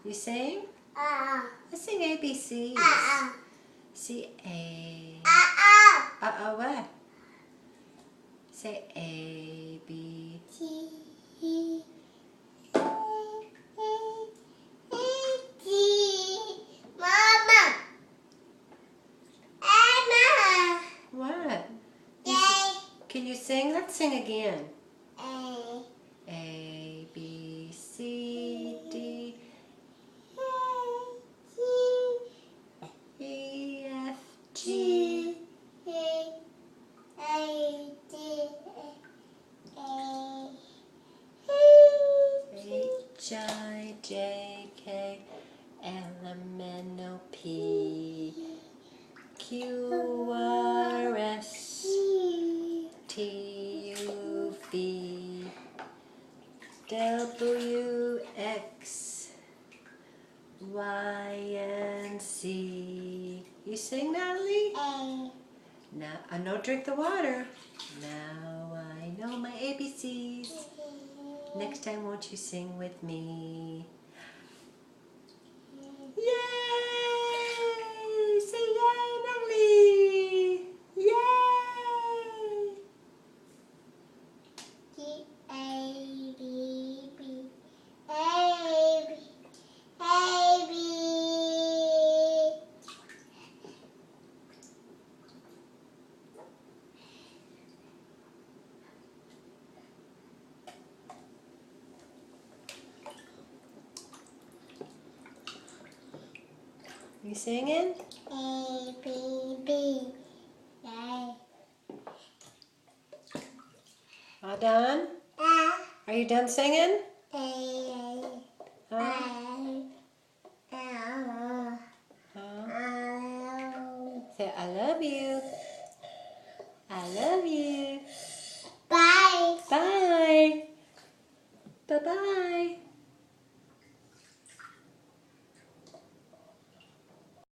You sing? Let's sing ABCs. See A. What? Say A, B. What? Can you sing? Let's sing again. A, B, C, D, E, F, G, H, I, J, K, L, M, N, O, P, Q, R, S, T, U, V, W, X, Y, and Z. You sing, Natalie? Now, I know drink the water. Now I know my ABCs. Next time, won't you sing with me? Yay! Say yay, Natalie! Yay! You singing? All done? Are you done singing? Huh? Say, I love you. I love you. Bye. Bye. Bye-bye.